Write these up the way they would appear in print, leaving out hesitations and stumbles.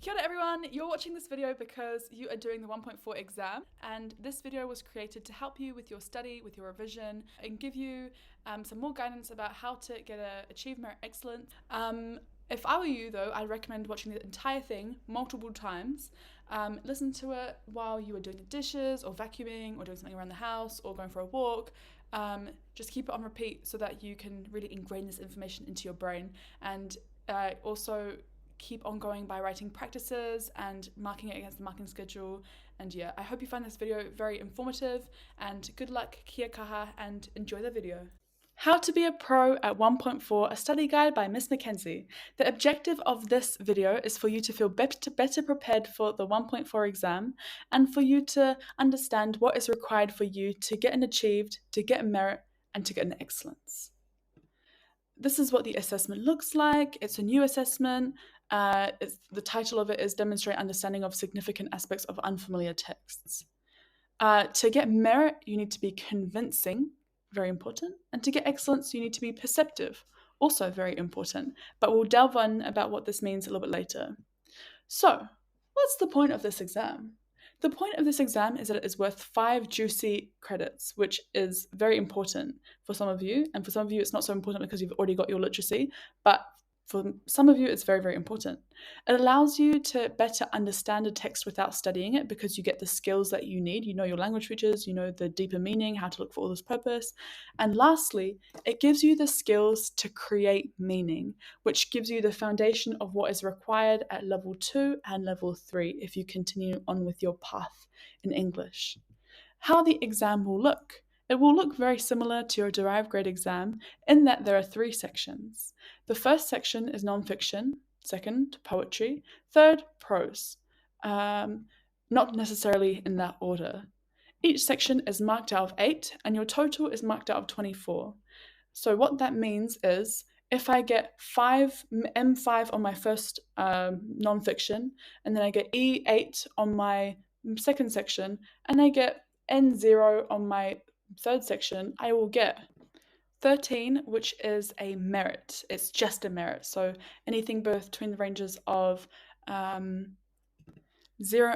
Kia ora everyone, you're watching this video because you are doing the 1.4 exam, and this video was created to help you with your study, with your revision, and give you some more guidance about how to achieve merit excellence. If I were you though, I'd recommend watching the entire thing multiple times. Listen to it while you are doing the dishes or vacuuming or doing something around the house or going for a walk. Just keep it on repeat so that you can really ingrain this information into your brain, and also keep on going by writing practices and marking it against the marking schedule. And yeah, I hope you find this video very informative, and good luck, kia kaha, and enjoy the video. How to be a pro at 1.4, a study guide by Miss Mackenzie. The objective of this video is for you to feel better prepared for the 1.4 exam, and for you to understand what is required for you to get an achieved, to get a merit, and to get an excellence. This is what the assessment looks like. It's a new assessment. The title of it is Demonstrate Understanding of Significant Aspects of Unfamiliar Texts. To get merit, you need to be convincing, very important. And to get excellence, you need to be perceptive, also very important. But we'll delve on about what this means a little bit later. So, what's the point of this exam? The point of this exam is that it is worth 5 juicy credits, which is very important for some of you. And for some of you, it's not so important because you've already got your literacy, but for some of you, it's very, very important. It allows you to better understand a text without studying it, because you get the skills that you need. You know your language features, you know the deeper meaning, how to look for all this purpose. And lastly, it gives you the skills to create meaning, which gives you the foundation of what is required at level 2 and level 3 if you continue on with your path in English. How the exam will look. It will look very similar to your derived grade exam in that there are 3 sections. The first section is non-fiction, second, poetry, third, prose. Not necessarily in that order. Each section is marked out of 8, and your total is marked out of 24. So what that means is, if I get M5 on my first non-fiction, and then I get E8 on my second section, and I get N0 on my third section, I will get 13, which is a merit. It's just a merit. So anything between the ranges of 0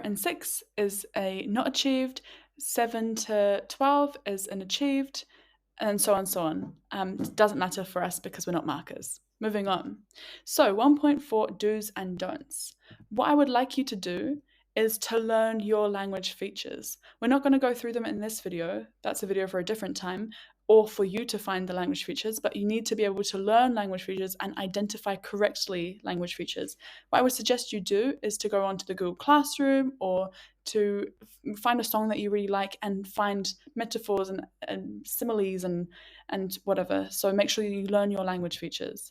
and 6 is a not achieved, 7 to 12 is an achieved, and so on and so on. It doesn't matter for us because we're not markers. Moving on. So 1.4 do's and don'ts. What I would like you to do is to learn your language features. We're not going to go through them in this video. That's a video for a different time, or for you to find the language features, but you need to be able to learn language features and identify correctly language features. What I would suggest you do is to go onto the Google Classroom, or to find a song that you really like and find metaphors and similes and whatever. So make sure you learn your language features.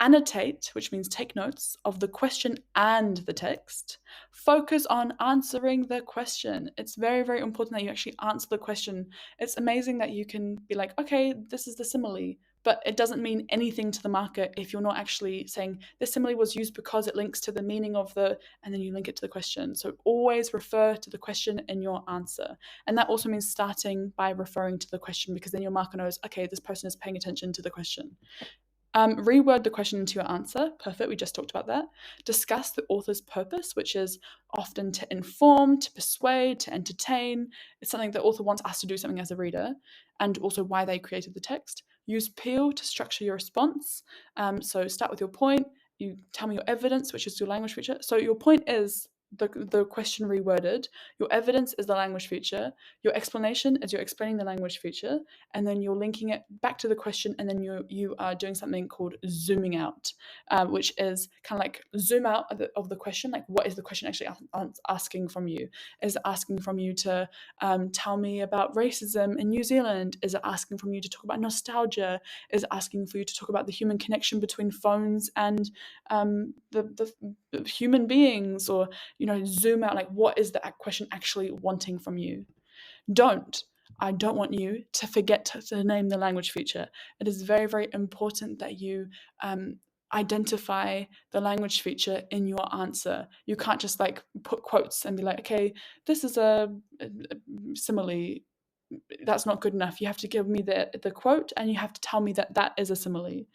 Annotate, which means take notes of the question and the text. Focus on answering the question. It's very, very important that you actually answer the question. It's amazing that you can be like, okay, this is the simile, but it doesn't mean anything to the marker if you're not actually saying this simile was used because it links to the meaning of and then you link it to the question. So always refer to the question in your answer. And that also means starting by referring to the question, because then your marker knows, okay, this person is paying attention to the question. Reword the question into your answer. Perfect, we just talked about that. Discuss the author's purpose, which is often to inform, to persuade, to entertain. It's something the author wants us to do something as a reader, and also why they created the text. Use peel to structure your response. So start with your point. You tell me your evidence, which is your language feature. So your point is the question reworded. Your evidence is the language feature. Your explanation is you're explaining the language feature, and then you're linking it back to the question, and then you are doing something called zooming out, which is kind of like zoom out of the question. Like, what is the question actually asking from you? Is it asking from you to tell me about racism in New Zealand? Is it asking from you to talk about nostalgia? Is it asking for you to talk about the human connection between phones and the human beings? Or zoom out, like, what is the question actually wanting from you? I don't want you to forget to name the language feature. It is very, very important that you identify the language feature in your answer. You can't just like put quotes and be like, okay, this is a simile. That's not good enough. You have to give me the quote, and you have to tell me that that is a simile.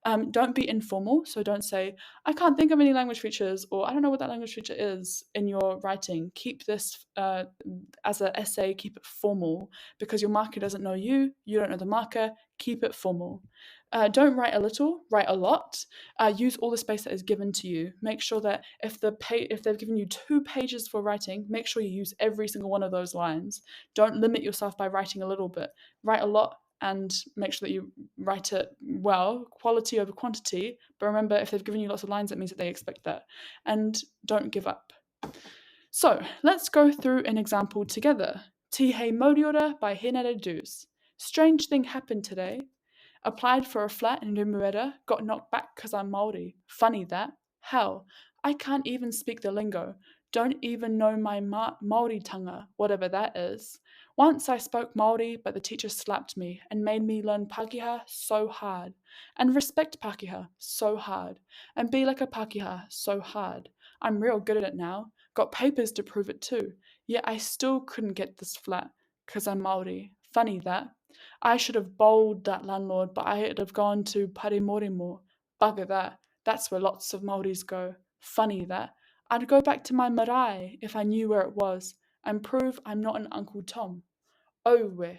Don't be informal, so don't say, I can't think of any language features, or I don't know what that language feature is in your writing. Keep this as an essay, keep it formal, because your marker doesn't know you, you don't know the marker, keep it formal. Don't write a little, write a lot. Use all the space that is given to you. Make sure that if they've given you 2 pages for writing, make sure you use every single one of those lines. Don't limit yourself by writing a little bit. Write a lot and make sure that you write it well, quality over quantity. But remember, if they've given you lots of lines, that means that they expect that. And don't give up. So let's go through an example together. Tihei Mauriora by Hinere Dus. Strange thing happened today. Applied for a flat in Mauriora, got knocked back because I'm Maori. Funny that. Hell, I can't even speak the lingo. Don't even know my Maori tanga, whatever that is. Once I spoke Maori, but the teacher slapped me and made me learn Pākehā so hard, and respect Pākehā so hard, and be like a Pākehā so hard. I'm real good at it now. Got papers to prove it too. Yet I still couldn't get this flat, 'cause I'm Maori. Funny that. I should have bowled that landlord, but I'd have gone to Parimorimo. Bugger that. That's where lots of Maoris go. Funny that. I'd go back to my marae if I knew where it was, and prove I'm not an Uncle Tom. Oh, weh.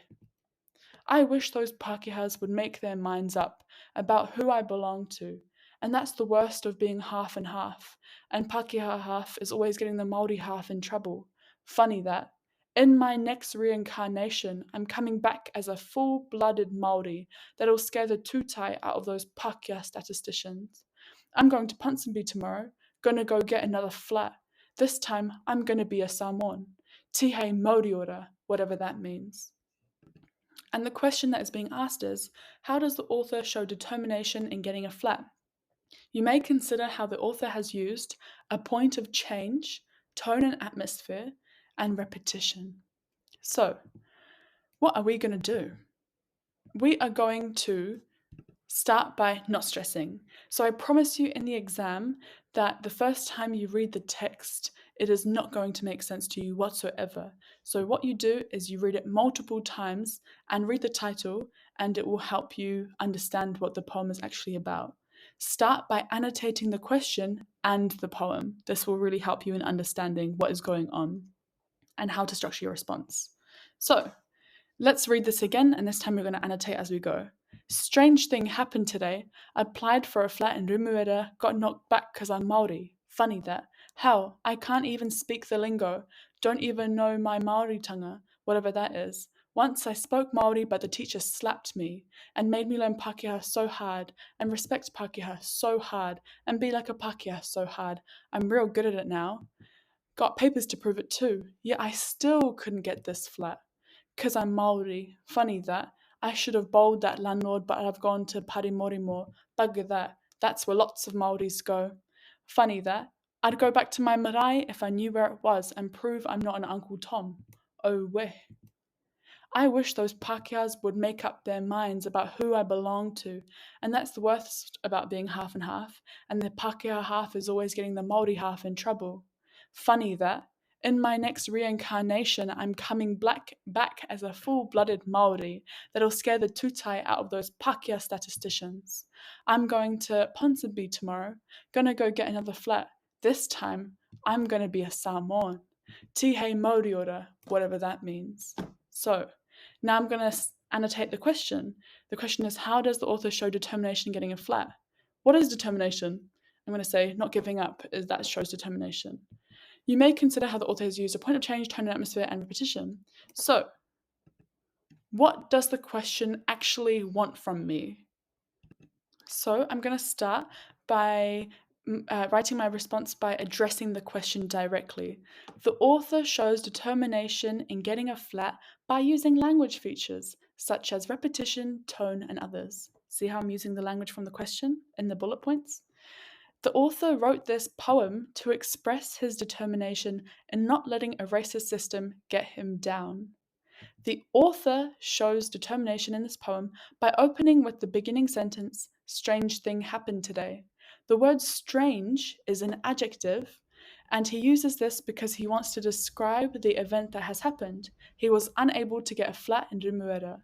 I wish those Pākehās would make their minds up about who I belong to, and that's the worst of being half and half, and Pākehā half is always getting the Māori half in trouble. Funny that. In my next reincarnation, I'm coming back as a full-blooded Māori that'll scare the tūtai out of those Pākehā statisticians. I'm going to Ponsonby tomorrow, gonna go get another flat. This time, I'm gonna be a Samoan. Tihei Mauriora, whatever that means. And the question that is being asked is, how does the author show determination in getting a flat? You may consider how the author has used a point of change, tone and atmosphere, and repetition. So, what are we going to do? We are going to start by not stressing. So I promise you in the exam that the first time you read the text, it is not going to make sense to you whatsoever. So what you do is you read it multiple times and read the title, and it will help you understand what the poem is actually about. Start by annotating the question and the poem. This will really help you in understanding what is going on and how to structure your response. So let's read this again, and this time we're going to annotate as we go. Strange thing happened today. Applied for a flat in Remuera, got knocked back because I'm Maori. Funny that. Hell, I can't even speak the lingo. Don't even know my Maori tanga, whatever that is. Once I spoke Maori, but the teacher slapped me and made me learn Pākehā so hard and respect Pākehā so hard and be like a Pākehā so hard. I'm real good at it now. Got papers to prove it too, yet I still couldn't get this flat. 'Cause I'm Maori. Funny that. I should have bowled that landlord, but I've gone to Parimorimo. Bugger that. That's where lots of Maoris go. Funny that. I'd go back to my marae if I knew where it was and prove I'm not an Uncle Tom. Oh, weh. I wish those Pākehās would make up their minds about who I belong to, and that's the worst about being half and half, and the Pākehā half is always getting the Māori half in trouble. Funny that. In my next reincarnation, I'm coming back as a full-blooded Māori that'll scare the tūtai out of those Pākehā statisticians. I'm going to Ponsonby tomorrow, gonna go get another flat. This time, I'm gonna be a Samoan. Tihei Mauriora, whatever that means. So, now I'm going to annotate the question. The question is, how does the author show determination in getting a flat? What is determination? I'm going to say not giving up, is that shows determination. You may consider how the author has used a point of change, tone and atmosphere, and repetition. So, what does the question actually want from me? So, I'm going to start by writing my response by addressing the question directly. The author shows determination in getting a flat by using language features such as repetition, tone, and others. See how I'm using the language from the question in the bullet points? The author wrote this poem to express his determination in not letting a racist system get him down. The author shows determination in this poem by opening with the beginning sentence, strange thing happened today. The word strange is an adjective, and he uses this because he wants to describe the event that has happened. He was unable to get a flat in Remuera.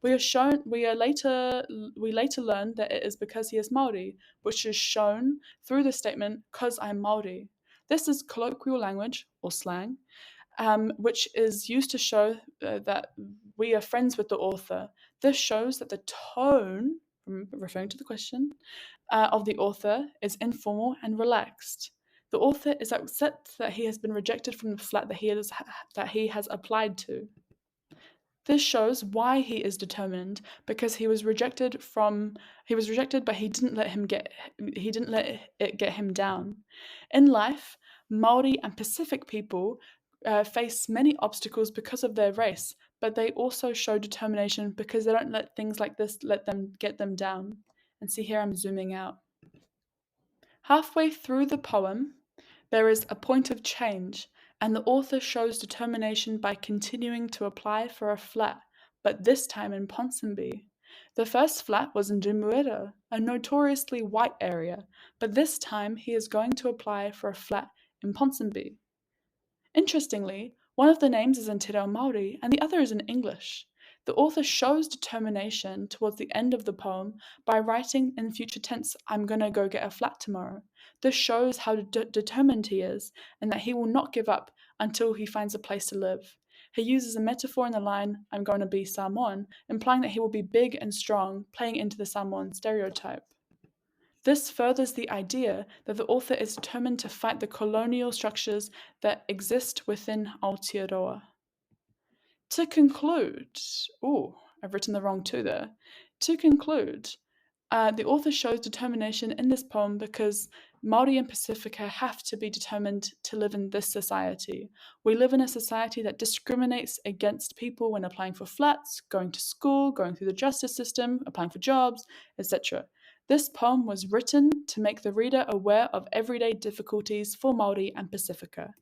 We later learn that it is because he is Maori, which is shown through the statement "'cause I'm Maori." This is colloquial language or slang, which is used to show that we are friends with the author. This shows that the tone, referring to the question, of the author is informal and relaxed. The author is upset that he has been rejected from the flat that he has applied to. This shows why he is determined, because he was rejected, but he didn't let it get him down. In life, Maori and Pacific people face many obstacles because of their race, but they also show determination because they don't let things like this let them get them down. And see here, I'm zooming out. Halfway through the poem, there is a point of change, and the author shows determination by continuing to apply for a flat, but this time in Ponsonby. The first flat was in Mauriora, a notoriously white area, but this time he is going to apply for a flat in Ponsonby. Interestingly, one of the names is in Te Reo Māori and the other is in English. The author shows determination towards the end of the poem by writing in future tense, "I'm gonna go get a flat tomorrow." This shows how determined he is and that he will not give up until he finds a place to live. He uses a metaphor in the line, "I'm going to be Samoan," implying that he will be big and strong, playing into the Samoan stereotype. This furthers the idea that the author is determined to fight the colonial structures that exist within Aotearoa. To conclude, I've written the wrong two there. To conclude, the author shows determination in this poem because Maori and Pacifica have to be determined to live in this society. We live in a society that discriminates against people when applying for flats, going to school, going through the justice system, applying for jobs, etc. This poem was written to make the reader aware of everyday difficulties for Maori and Pacifica.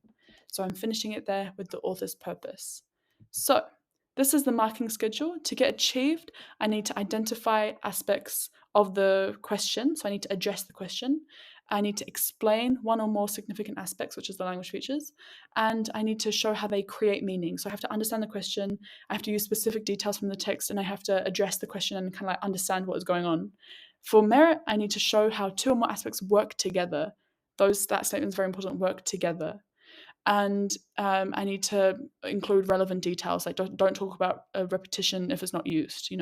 So I'm finishing it there with the author's purpose. So this is the marking schedule. To get achieved, I need to identify aspects of the question. So I need to address the question. I need to explain one or more significant aspects, which is the language features, and I need to show how they create meaning. So I have to understand the question, I have to use specific details from the text, and I have to address the question and kind of like understand what is going on. For merit, I need to show how two or more aspects work together. That statement is very important, work together. And I need to include relevant details, like don't talk about a repetition if it's not used,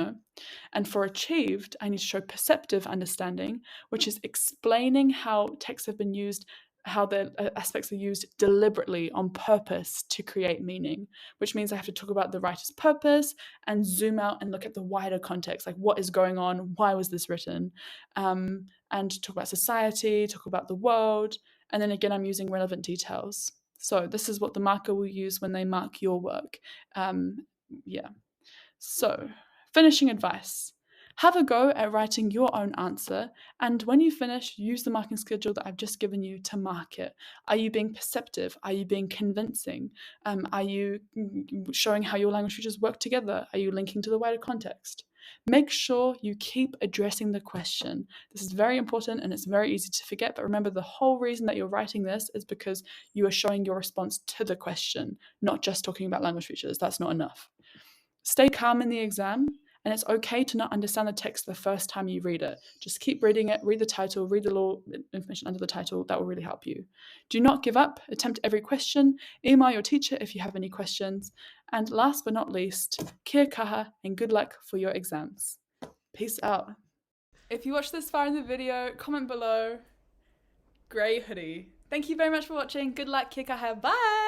And for achieved, I need to show perceptive understanding, which is explaining how texts have been used, how the aspects are used deliberately on purpose to create meaning, which means I have to talk about the writer's purpose and zoom out and look at the wider context, like what is going on, why was this written, and talk about society, talk about the world, and then again, I'm using relevant details. So this is what the marker will use when they mark your work. So finishing advice. Have a go at writing your own answer, and when you finish, use the marking schedule that I've just given you to mark it. Are you being perceptive? Are you being convincing? Are you showing how your language features work together? Are you linking to the wider context? Make sure you keep addressing the question. This is very important and it's very easy to forget, but remember the whole reason that you're writing this is because you are showing your response to the question, not just talking about language features. That's not enough. Stay calm in the exam, and it's okay to not understand the text the first time you read it. Just keep reading it, read the title, read the little information under the title. That will really help you. Do not give up. Attempt every question. Email your teacher if you have any questions. And last but not least, kia kaha and good luck for your exams. Peace out. If you watched this far in the video, comment below. Grey hoodie. Thank you very much for watching. Good luck, kia kaha. Bye!